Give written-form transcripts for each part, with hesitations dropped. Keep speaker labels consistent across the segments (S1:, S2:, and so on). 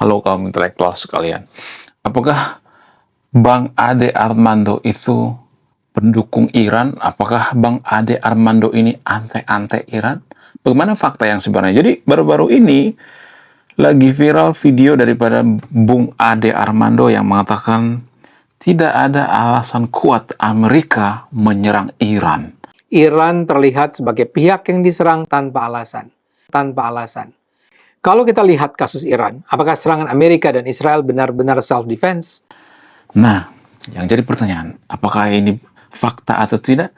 S1: Halo kaum intelektual sekalian. Apakah Bang Ade Armando itu pendukung Iran? Apakah Bang Ade Armando ini anti-anti Iran? Bagaimana fakta yang sebenarnya? Jadi baru-baru ini lagi viral video daripada Bung Ade Armando yang mengatakan tidak ada alasan kuat Amerika menyerang Iran.
S2: Iran terlihat sebagai pihak yang diserang tanpa alasan. Tanpa alasan. Kalau kita lihat kasus Iran, apakah serangan Amerika dan Israel benar-benar self-defense?
S1: Nah, yang jadi pertanyaan, apakah ini fakta atau tidak?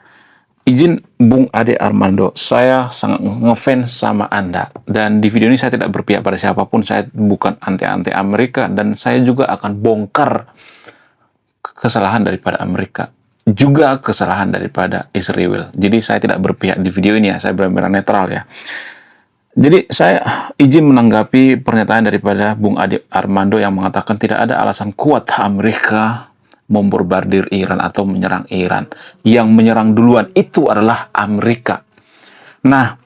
S1: Izin Bung Ade Armando, saya sangat ngefans sama Anda. Dan di video ini saya tidak berpihak pada siapapun, saya bukan anti-anti Amerika, dan saya juga akan bongkar kesalahan daripada Amerika. Juga kesalahan daripada Israel. Jadi saya tidak berpihak di video ini ya, saya benar-benar netral ya. Jadi saya izin menanggapi pernyataan daripada Bung Ade Armando yang mengatakan tidak ada alasan kuat Amerika membombardir Iran atau menyerang Iran. Yang menyerang duluan itu adalah Amerika. Nah,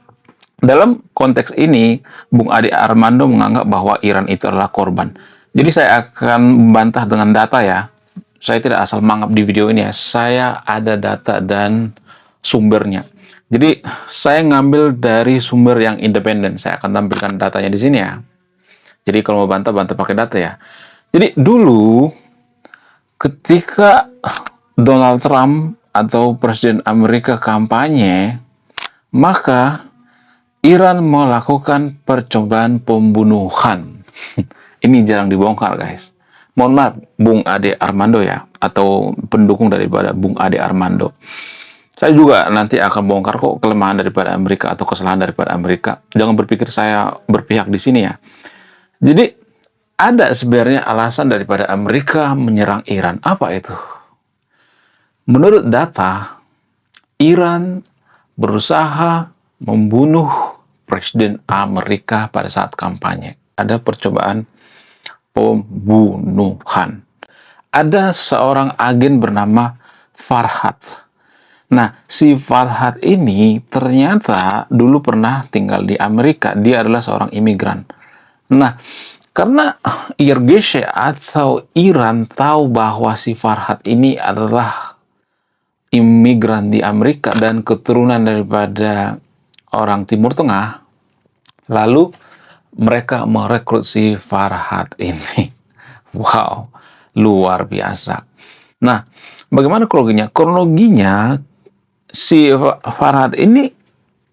S1: dalam konteks ini, Bung Ade Armando menganggap bahwa Iran itu adalah korban. Jadi saya akan membantah dengan data ya. Saya tidak asal mangap di video ini ya. Saya ada data dan sumbernya. Jadi saya ngambil dari sumber yang independen. Saya akan tampilkan datanya di sini ya. Jadi kalau mau bantah pakai data ya. Jadi dulu ketika Donald Trump atau Presiden Amerika kampanye, maka Iran melakukan percobaan pembunuhan. Ini jarang dibongkar guys. Mohon maaf Bung Ade Armando ya, atau pendukung daripada Bung Ade Armando. Saya juga nanti akan bongkar kok kelemahan daripada Amerika atau kesalahan daripada Amerika. Jangan berpikir saya berpihak di sini ya. Jadi ada sebenarnya alasan daripada Amerika menyerang Iran. Apa itu? Menurut data, Iran berusaha membunuh Presiden Amerika pada saat kampanye. Ada percobaan pembunuhan. Ada seorang agen bernama Farhad. Nah, si Farhad ini ternyata dulu pernah tinggal di Amerika. Dia adalah seorang imigran. Nah, karena IRGC atau Iran tahu bahwa si Farhad ini adalah imigran di Amerika dan keturunan daripada orang Timur Tengah, lalu mereka merekrut si Farhad ini. Wow, luar biasa. Nah, bagaimana kronologinya? Kronologinya, si Farhad ini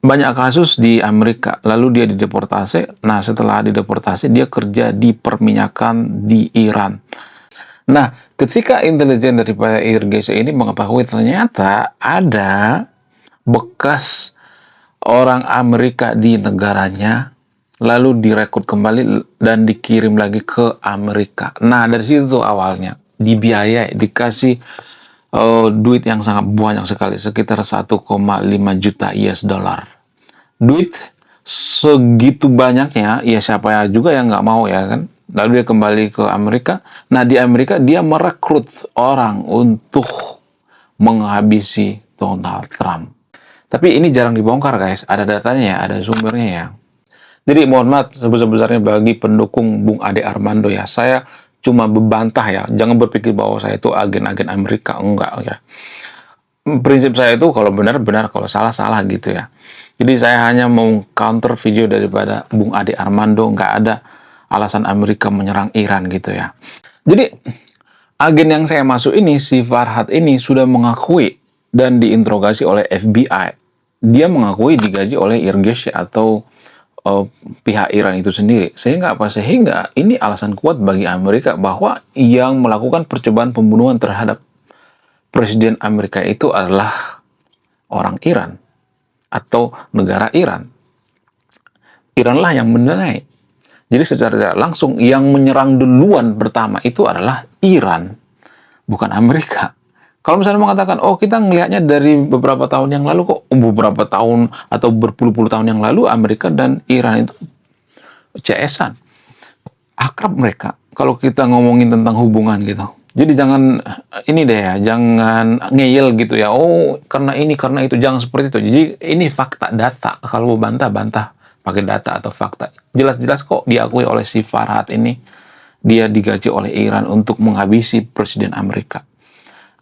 S1: banyak kasus di Amerika, lalu dia dideportasi. Nah, setelah dideportasi, dia kerja di perminyakan di Iran. Nah, ketika intelijen daripada IRGC ini mengetahui ternyata ada bekas orang Amerika di negaranya, lalu direkrut kembali dan dikirim lagi ke Amerika. Nah, dari situ tuh awalnya dibiayai, dikasih duit yang sangat banyak sekali, sekitar 1,5 juta US dollar. Duit segitu banyaknya, ya siapa juga yang nggak mau ya kan? Lalu dia kembali ke Amerika. Nah, di Amerika dia merekrut orang untuk menghabisi Donald Trump. Tapi ini jarang dibongkar guys, ada datanya ya, ada sumbernya ya. Jadi mohon maaf sebesar-besarnya bagi pendukung Bung Ade Armando ya. Saya cuma membantah ya. Jangan berpikir bahwa saya itu agen-agen Amerika. Enggak ya. Prinsip saya itu kalau benar-benar, kalau salah-salah gitu ya. Jadi saya hanya mau counter video daripada Bung Ade Armando. Nggak ada alasan Amerika menyerang Iran gitu ya. Jadi agen yang saya masuk ini, si Farhad ini sudah mengakui dan diinterogasi oleh FBI. Dia mengakui digaji oleh IRGC atau pihak Iran itu sendiri. Sehingga apa? Sehingga ini alasan kuat bagi Amerika bahwa yang melakukan percobaan pembunuhan terhadap Presiden Amerika itu adalah orang Iran atau negara Iran. Iranlah yang mendanai. Jadi secara tidak langsung yang menyerang duluan pertama itu adalah Iran, bukan Amerika. Kalau misalnya mengatakan, oh kita ngelihatnya dari beberapa tahun yang lalu kok, beberapa tahun atau berpuluh-puluh tahun yang lalu Amerika dan Iran itu CS-an. Akrab mereka kalau kita ngomongin tentang hubungan gitu. Jadi jangan ini deh ya, jangan ngeyel gitu ya. Oh karena ini, karena itu, jangan seperti itu. Jadi ini fakta data. Kalau mau bantah pakai data atau fakta. Jelas-jelas kok diakui oleh si Farhad ini dia digaji oleh Iran untuk menghabisi Presiden Amerika.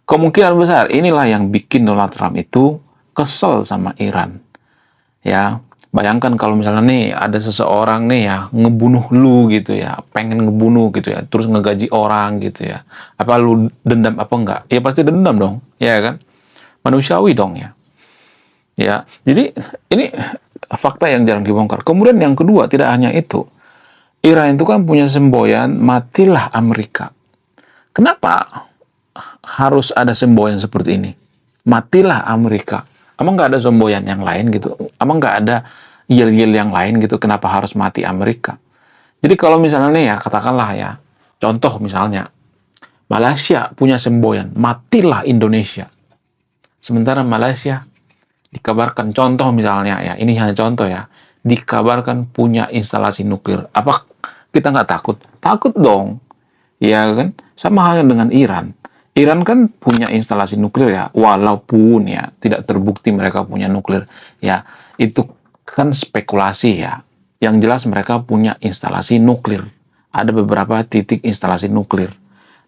S1: Kemungkinan besar inilah yang bikin Donald Trump itu kesel sama Iran. Ya, bayangkan kalau misalnya nih ada seseorang nih ya ngebunuh lu gitu ya, pengen ngebunuh gitu ya, terus ngegaji orang gitu ya. Apa lu dendam apa enggak? Ya pasti dendam dong, ya kan? Manusiawi dong ya. Ya, jadi ini fakta yang jarang dibongkar. Kemudian yang kedua, tidak hanya itu. Iran itu kan punya semboyan, matilah Amerika. Kenapa harus ada semboyan seperti ini? Matilah Amerika. Emang nggak ada semboyan yang lain gitu? Emang nggak ada yel-yel yang lain gitu? Kenapa harus mati Amerika? Jadi kalau misalnya nih ya, katakanlah ya, contoh misalnya, Malaysia punya semboyan, matilah Indonesia. Sementara Malaysia dikabarkan, contoh misalnya ya, ini hanya contoh ya, dikabarkan punya instalasi nuklir. Apa kita nggak takut? Takut dong, ya kan? Sama halnya dengan Iran. Iran kan punya instalasi nuklir ya, walaupun ya tidak terbukti mereka punya nuklir. Ya, itu kan spekulasi ya. Yang jelas mereka punya instalasi nuklir. Ada beberapa titik instalasi nuklir.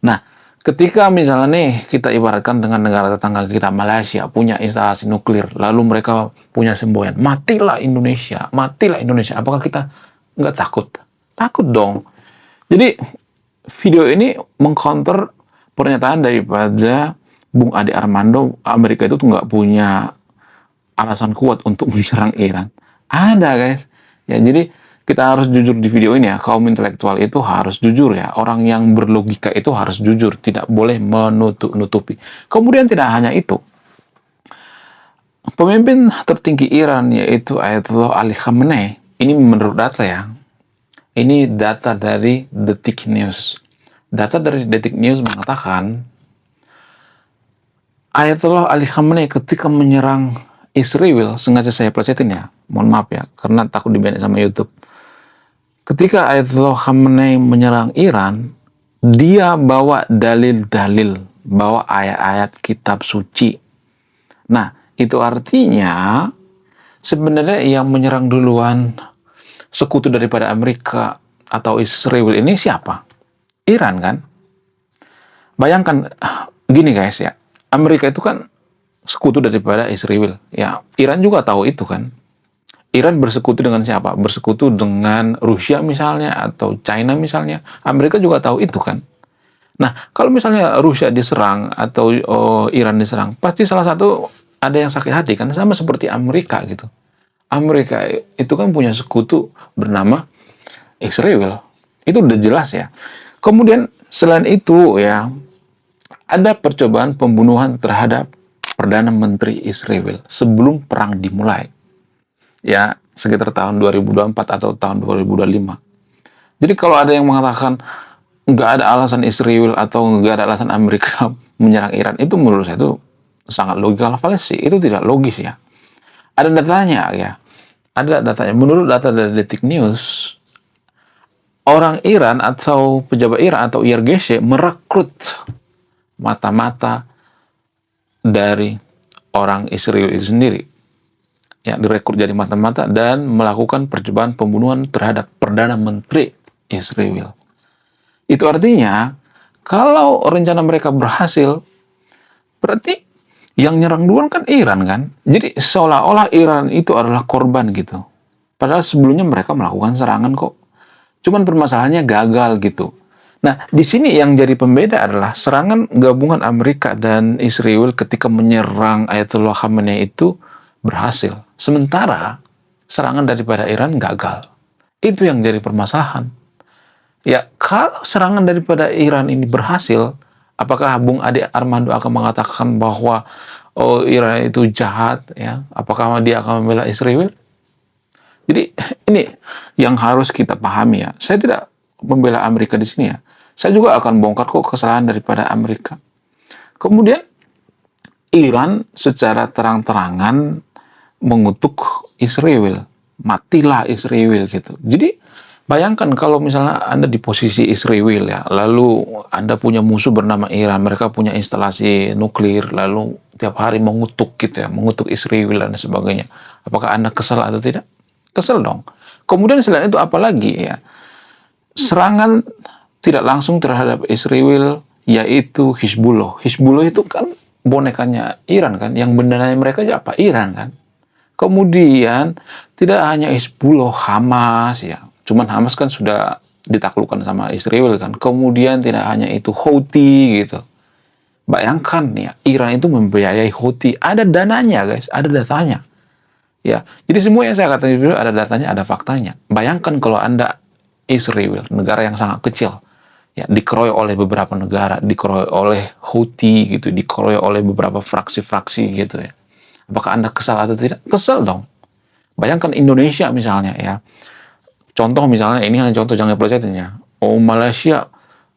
S1: Nah, ketika misalnya nih kita ibaratkan dengan negara tetangga kita Malaysia punya instalasi nuklir, lalu mereka punya semboyan, matilah Indonesia, matilah Indonesia. Apakah kita nggak takut? Takut dong. Jadi video ini mengcounter pernyataan daripada Bung Ade Armando, Amerika itu tuh nggak punya alasan kuat untuk menyerang Iran. Ada guys. Ya, jadi kita harus jujur di video ini ya, kaum intelektual itu harus jujur ya, orang yang berlogika itu harus jujur, tidak boleh menutup-nutupi. Kemudian tidak hanya itu, pemimpin tertinggi Iran yaitu Ayatollah Ali Khamenei, ini menurut data ya, ini data dari Detik News. Data dari Detik News mengatakan Ayatollah Ali Khamenei ketika menyerang Israel, sengaja saya plesetin ya, mohon maaf ya, karena takut di-ban sama YouTube. Ketika Ayatollah Khamenei menyerang Iran, dia bawa dalil-dalil, bawa ayat-ayat kitab suci. Nah, itu artinya sebenarnya yang menyerang duluan sekutu daripada Amerika atau Israel ini siapa? Iran kan? Bayangkan gini guys ya, Amerika itu kan sekutu daripada Israel. Ya, Iran juga tahu itu kan. Iran bersekutu dengan siapa? Bersekutu dengan Rusia misalnya atau China misalnya. Amerika juga tahu itu kan. Nah, kalau misalnya Rusia diserang atau Iran diserang, pasti salah satu ada yang sakit hati kan, sama seperti Amerika gitu. Amerika itu kan punya sekutu bernama Israel. Itu udah jelas ya. Kemudian selain itu ya, ada percobaan pembunuhan terhadap Perdana Menteri Israel sebelum perang dimulai. Ya, sekitar tahun 2024 atau tahun 2025. Jadi kalau ada yang mengatakan nggak ada alasan Israel atau nggak ada alasan Amerika menyerang Iran, itu menurut saya itu sangat logikal fallacy. Itu tidak logis ya. Ada datanya ya. Ada datanya. Menurut data dari Detik News, orang Iran atau pejabat Iran atau IRGC merekrut mata-mata dari orang Israel itu sendiri. Ya, direkrut jadi mata-mata dan melakukan percobaan pembunuhan terhadap Perdana Menteri Israel. Itu artinya, kalau rencana mereka berhasil, berarti yang nyerang duluan kan Iran kan? Jadi seolah-olah Iran itu adalah korban gitu. Padahal sebelumnya mereka melakukan serangan kok. Cuman permasalahannya gagal gitu. Nah, di sini yang jadi pembeda adalah serangan gabungan Amerika dan Israel ketika menyerang Ayatollah Khamenei itu berhasil. Sementara serangan daripada Iran gagal. Itu yang jadi permasalahan. Ya, kalau serangan daripada Iran ini berhasil, apakah Bung Ade Armando akan mengatakan bahwa Iran itu jahat ya? Apakah dia akan membela Israel? Jadi ini yang harus kita pahami ya. Saya tidak membela Amerika di sini ya. Saya juga akan bongkar kok kesalahan daripada Amerika. Kemudian Iran secara terang-terangan mengutuk Israel, matilah Israel gitu. Jadi bayangkan kalau misalnya Anda di posisi Israel ya, lalu Anda punya musuh bernama Iran, mereka punya instalasi nuklir, lalu tiap hari mengutuk gitu ya, mengutuk Israel dan sebagainya. Apakah Anda kesal atau tidak? Kesel dong. Kemudian selain itu apa lagi ya? Serangan tidak langsung terhadap Israel, yaitu Hizbullah. Hizbullah itu kan bonekanya Iran kan, yang bendananya mereka apa? Iran kan. Kemudian tidak hanya Hizbullah, Hamas ya. Cuman Hamas kan sudah ditaklukkan sama Israel kan. Kemudian tidak hanya itu, Houthi gitu. Bayangkan ya, Iran itu membiayai Houthi. Ada dananya guys, ada datanya. Ya, jadi semua yang saya katakan itu ada datanya, ada faktanya. Bayangkan kalau Anda Israel, negara yang sangat kecil, ya dikeroyok oleh beberapa negara, dikeroyok oleh Houthi gitu, dikeroyok oleh beberapa fraksi-fraksi gitu ya. Apakah Anda kesal atau tidak? Kesal dong. Bayangkan Indonesia misalnya ya. Contoh misalnya, ini hanya contoh, jangan percaya. Oh, Malaysia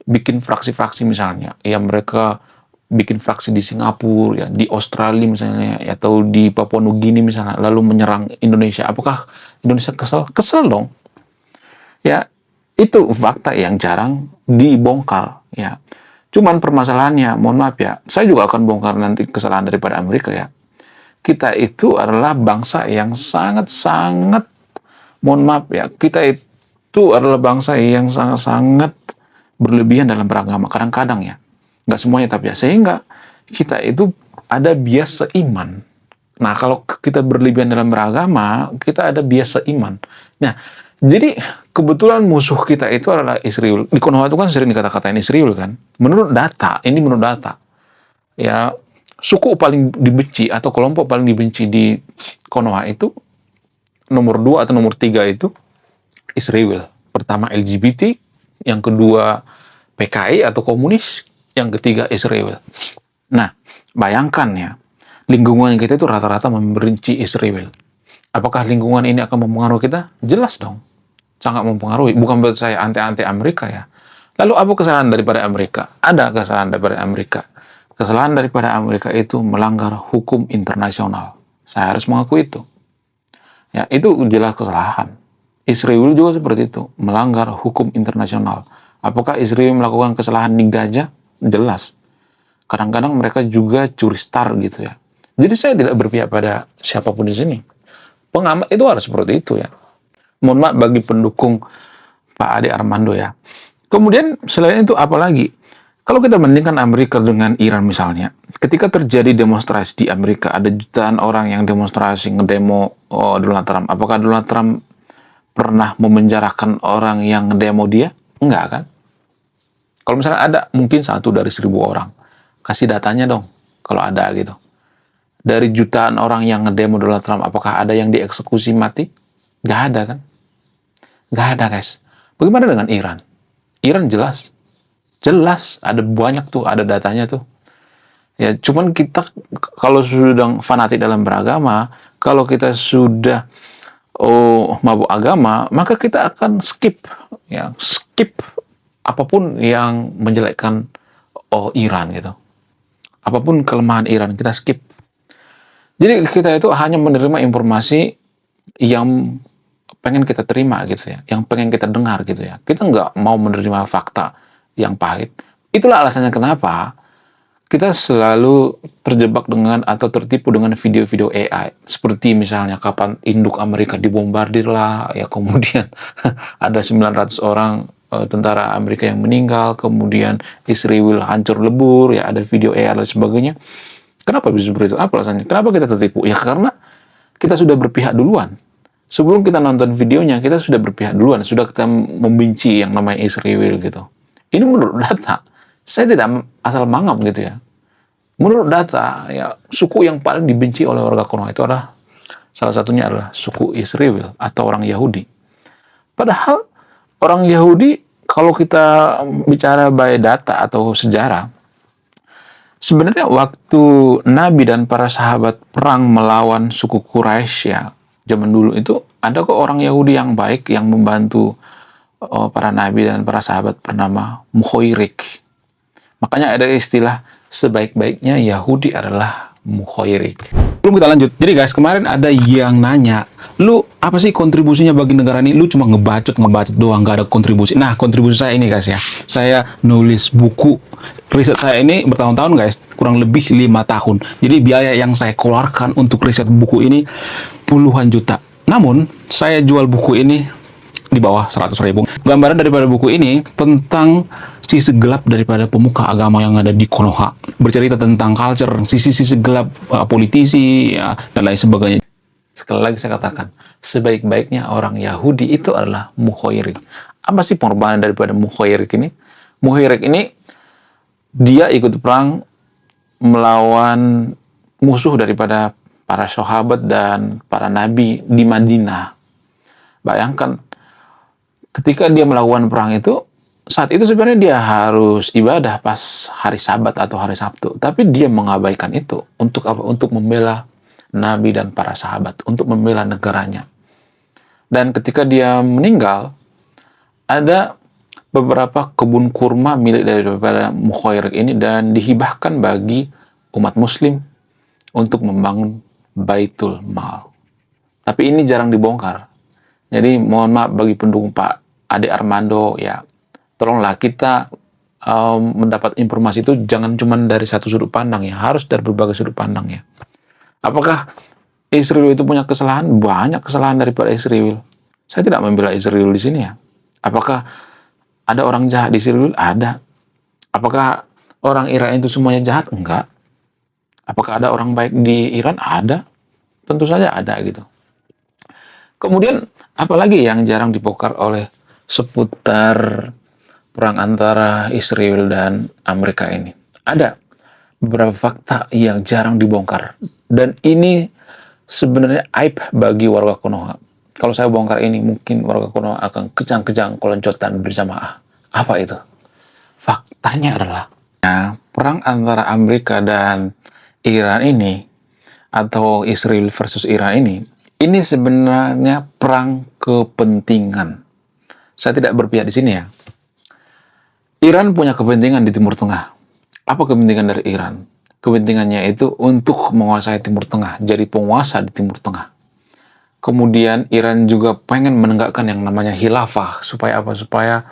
S1: bikin fraksi-fraksi misalnya. Ya mereka bikin fraksi di Singapura, ya di Australia misalnya, ya, atau di Papua Nugini misalnya, lalu menyerang Indonesia. Apakah Indonesia kesal? Kesal dong. Ya, itu fakta yang jarang dibongkar. Ya, cuman permasalahannya, mohon maaf ya, saya juga akan bongkar nanti kesalahan daripada Amerika ya. Kita itu adalah bangsa yang sangat-sangat, mohon maaf ya, kita itu adalah bangsa yang sangat-sangat berlebihan dalam beragama. Kadang-kadang ya, nggak semuanya tapi ya, sehingga kita itu ada bias seiman. Nah, kalau kita berlebihan dalam beragama, kita ada bias seiman. Nah, jadi kebetulan musuh kita itu adalah Israel. Di Konoha itu kan sering dikata-katain Israel kan. Menurut data, ini menurut data. Ya, suku paling dibenci atau kelompok paling dibenci di Konoha itu nomor 2 atau nomor 3 itu Israel. Pertama LGBT, yang kedua PKI atau komunis, yang ketiga Israel. Nah, bayangkan ya, lingkungan kita itu rata-rata membenci Israel. Apakah lingkungan ini akan mempengaruhi kita? Jelas dong. Sangat mempengaruhi. Bukan berarti saya anti-anti Amerika ya. Lalu apa kesalahan daripada Amerika? Ada kesalahan daripada Amerika. Kesalahan daripada Amerika itu melanggar hukum internasional. Saya harus mengakui itu. Ya, itu jelas kesalahan. Israel juga seperti itu, melanggar hukum internasional. Apakah Israel melakukan kesalahan di Gaza? Jelas. Kadang-kadang mereka juga curi star gitu ya. Jadi saya tidak berpihak pada siapapun di sini. Pengamat itu harus seperti itu ya. Mohon maaf bagi pendukung Pak Ade Armando ya. Kemudian selain itu apa lagi? Kalau kita bandingkan Amerika dengan Iran misalnya, ketika terjadi demonstrasi di Amerika, ada jutaan orang yang demonstrasi ngedemo Donald Trump. Apakah Donald Trump pernah memenjarakan orang yang ngedemo dia? Enggak kan? Kalau misalnya ada, mungkin 1 dari 1.000 orang. Kasih datanya dong, kalau ada gitu. Dari jutaan orang yang ngedemo Donald Trump, apakah ada yang dieksekusi mati? Nggak ada kan? Nggak ada guys. Bagaimana dengan Iran? Iran jelas. Jelas, ada banyak tuh, ada datanya tuh. Ya, cuman kita kalau sudah fanatik dalam beragama, kalau kita sudah mabuk agama, maka kita akan skip apapun yang menjelekkan Iran gitu. Apapun kelemahan Iran, kita skip. Jadi kita itu hanya menerima informasi yang pengen kita terima gitu ya, yang pengen kita dengar gitu ya. Kita nggak mau menerima fakta yang pahit. Itulah alasannya kenapa kita selalu terjebak dengan atau tertipu dengan video-video AI. Seperti misalnya kapan induk Amerika dibombardir lah, ya kemudian ada 900 orang tentara Amerika yang meninggal, kemudian Israel hancur lebur, ya ada video AI dan sebagainya. Kenapa bisa seperti itu? Apa alasannya? Kenapa kita tertipu? Ya karena kita sudah berpihak duluan. Sebelum kita nonton videonya, kita sudah berpihak duluan. Sudah kita membenci yang namanya Israel gitu. Ini menurut data. Saya tidak asal mangap gitu ya. Menurut data, ya suku yang paling dibenci oleh warga Konoha itu adalah, salah satunya adalah suku Israel atau orang Yahudi. Padahal orang Yahudi, kalau kita bicara by data atau sejarah, sebenarnya waktu Nabi dan para sahabat perang melawan suku Quraisy ya, zaman dulu itu ada kok orang Yahudi yang baik yang membantu para nabi dan para sahabat bernama Mukhoirik. Makanya ada istilah sebaik-baiknya Yahudi adalah Mukhoirik. Belum kita lanjut. Jadi guys, kemarin ada yang nanya, lu apa sih kontribusinya bagi negara ini? Lu cuma ngebacot doang, gak ada kontribusi. Nah, kontribusi saya ini guys ya. Saya nulis buku. Riset saya ini bertahun-tahun guys, kurang lebih 5 tahun. Jadi biaya yang saya keluarkan untuk riset buku ini puluhan juta. Namun, saya jual buku ini di bawah 100.000. Gambaran daripada buku ini tentang sisi gelap daripada pemuka agama yang ada di Konoha. Bercerita tentang culture, sisi-sisi gelap politisi, ya, dan lain sebagainya. Sekali lagi saya katakan, sebaik-baiknya orang Yahudi itu adalah Muhoirik. Apa sih pengorbanan daripada Muhoirik ini? Muhoirik ini, dia ikut perang melawan musuh daripada para sahabat dan para nabi di Madinah. Bayangkan, ketika dia melakukan perang itu, saat itu sebenarnya dia harus ibadah pas hari Sabat atau hari Sabtu. Tapi dia mengabaikan itu. Untuk apa? Untuk membela Nabi dan para sahabat. Untuk membela negaranya. Dan ketika dia meninggal, ada beberapa kebun kurma milik daripada Muhoirik ini dan dihibahkan bagi umat muslim untuk membangun Baitul Mal. Tapi ini jarang dibongkar. Jadi mohon maaf bagi pendukung Pak Ade Armando, ya tolonglah kita mendapat informasi itu jangan cuma dari satu sudut pandang ya, harus dari berbagai sudut pandang ya. Apakah Israel itu punya kesalahan? Banyak kesalahan daripada Israel. Saya tidak membela Israel di sini ya. Apakah ada orang jahat di Israel? Ada. Apakah orang Iran itu semuanya jahat? Enggak. Apakah ada orang baik di Iran? Ada. Tentu saja ada gitu. Kemudian apalagi yang jarang dibongkar oleh seputar perang antara Israel dan Amerika ini? Ada beberapa fakta yang jarang dibongkar. Dan ini sebenarnya aib bagi warga Konoha. Kalau saya bongkar ini, mungkin warga Konoha akan kejang-kejang keloncotan berjamaah. Apa itu? Faktanya adalah perang antara Amerika dan Iran ini, atau Israel versus Iran ini sebenarnya perang kepentingan. Saya tidak berpihak di sini ya. Iran punya kepentingan di Timur Tengah. Apa kepentingan dari Iran? Kepentingannya itu untuk menguasai Timur Tengah, jadi penguasa di Timur Tengah. Kemudian Iran juga pengen menegakkan yang namanya khilafah. Supaya apa? Supaya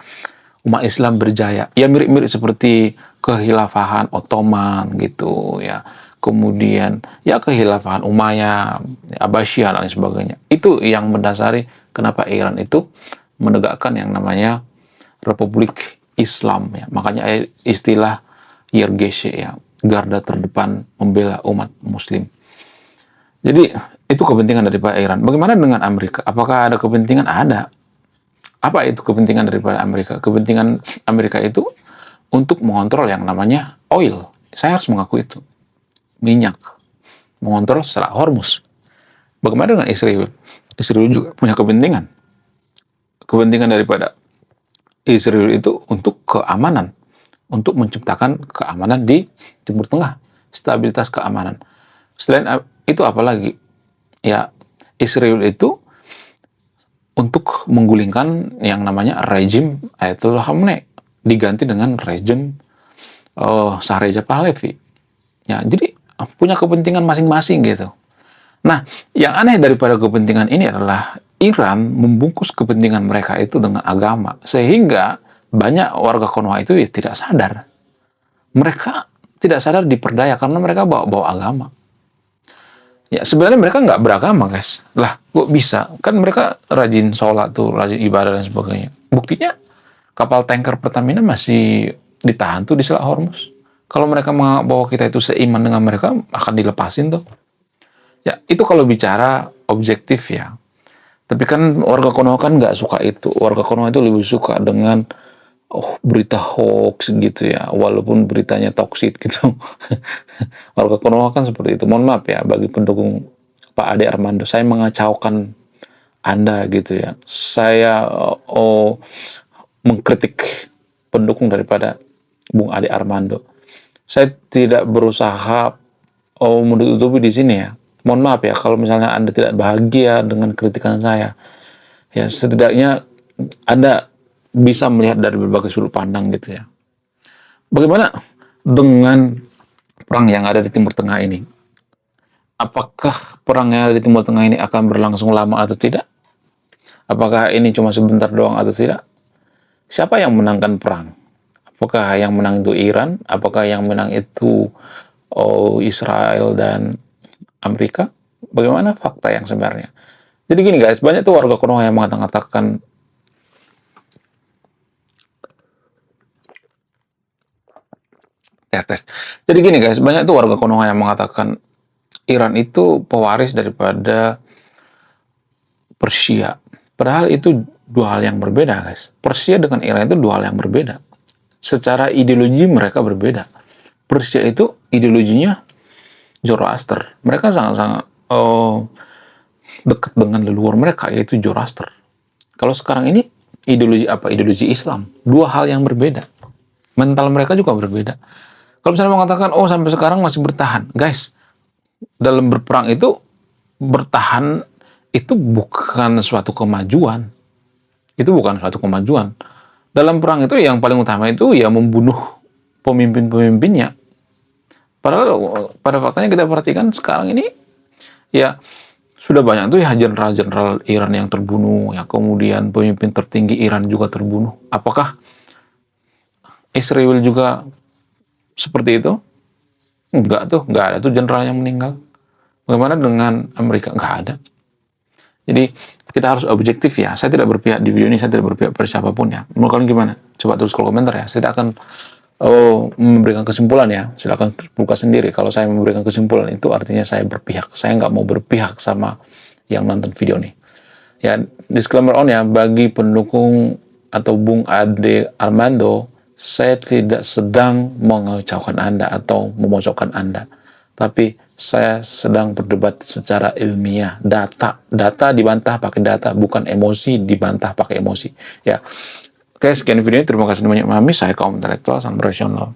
S1: umat Islam berjaya. Ya mirip-mirip seperti kekhilafahan Ottoman gitu ya. Kemudian ya kekhilafahan Umayyah, Abbasiyah dan lain sebagainya. Itu yang mendasari kenapa Iran itu menegakkan yang namanya Republik Islam ya. Makanya istilah YRGC ya, garda terdepan membela umat muslim. Jadi itu kepentingan daripada Iran. Bagaimana dengan Amerika? Apakah ada kepentingan? Ada. Apa itu kepentingan daripada Amerika? Kepentingan Amerika itu untuk mengontrol yang namanya oil. Saya harus mengaku itu. Minyak. Mengontrol Selat Hormuz. Bagaimana dengan Israel? Israel juga punya kepentingan. Kepentingan daripada Israel itu untuk keamanan. Untuk menciptakan keamanan di Timur Tengah. Stabilitas keamanan. Selain itu apalagi? Ya, Israel itu untuk menggulingkan yang namanya rejim Ayatollah Khamenei diganti dengan rejim Shah Reza Pahlavi. Ya, jadi punya kepentingan masing-masing gitu. Nah, yang aneh daripada kepentingan ini adalah Iran membungkus kepentingan mereka itu dengan agama, sehingga banyak warga Konoha itu ya tidak sadar. Mereka tidak sadar diperdaya karena mereka bawa agama. Ya sebenarnya mereka nggak beragama guys. Lah kok bisa? Kan mereka rajin sholat tuh, rajin ibadah dan sebagainya. Buktinya kapal tanker Pertamina masih ditahan tuh di Selat Hormuz. Kalau mereka bahwa kita itu seiman dengan mereka, akan dilepasin tuh. Ya itu kalau bicara objektif ya. Tapi kan warga Konoha kan nggak suka itu. Warga Konoha itu lebih suka dengan berita hoax gitu ya, walaupun beritanya toksik gitu. Warga Konoha kan seperti itu. Mohon maaf ya bagi pendukung Pak Ade Armando, saya mengacaukan Anda gitu ya. Saya mengkritik pendukung daripada Bung Ade Armando. Saya tidak berusaha menutupi di sini ya. Mohon maaf ya kalau misalnya Anda tidak bahagia dengan kritikan saya. Ya setidaknya Anda bisa melihat dari berbagai sudut pandang gitu ya. Bagaimana dengan perang yang ada di Timur Tengah ini? Apakah perang yang ada di Timur Tengah ini akan berlangsung lama atau tidak? Apakah ini cuma sebentar doang atau tidak? Siapa yang menangkan perang? Apakah yang menang itu Iran? Apakah yang menang itu Israel dan Amerika? Bagaimana fakta yang sebenarnya? Jadi gini guys, banyak tuh warga Konoha yang mengatakan tes. Jadi gini guys, banyak tuh warga Konoha yang mengatakan Iran itu pewaris daripada Persia. Padahal itu dua hal yang berbeda guys. Persia dengan Iran itu dua hal yang berbeda. Secara ideologi mereka berbeda. Persia itu ideologinya Zoroaster. Mereka sangat-sangat dekat dengan leluhur mereka, yaitu Zoroaster. Kalau sekarang ini ideologi apa? Ideologi Islam. Dua hal yang berbeda. Mental mereka juga berbeda. Kalau misalnya mengatakan, oh sampai sekarang masih bertahan. Guys, dalam berperang itu, bertahan itu bukan suatu kemajuan. Itu bukan suatu kemajuan. Dalam perang itu yang paling utama itu ya membunuh pemimpin-pemimpinnya. Padahal pada faktanya kita perhatikan sekarang ini ya sudah banyak tuh ya jenderal-jenderal Iran yang terbunuh, ya kemudian pemimpin tertinggi Iran juga terbunuh. Apakah Israel juga seperti itu? Enggak tuh, enggak ada tuh jenderal yang meninggal. Bagaimana dengan Amerika? Enggak ada. Jadi kita harus objektif ya. Saya tidak berpihak di video ini, saya tidak berpihak pada siapapun ya. Menurut kalian gimana? Coba tulis kolom komentar ya. Saya tidak akan memberikan kesimpulan ya. Silakan buka sendiri. Kalau saya memberikan kesimpulan itu artinya saya berpihak. Saya nggak mau berpihak sama yang nonton video ini. Ya, disclaimer on ya, bagi pendukung atau Bung Ade Armando, saya tidak sedang mengacaukan Anda atau memojokkan Anda. Tapi saya sedang berdebat secara ilmiah. Data dibantah pakai data, bukan emosi dibantah pakai emosi. Ya, oke, sekian video ini. Terima kasih banyak memahami. Saya kaum intelektual, sang rasional.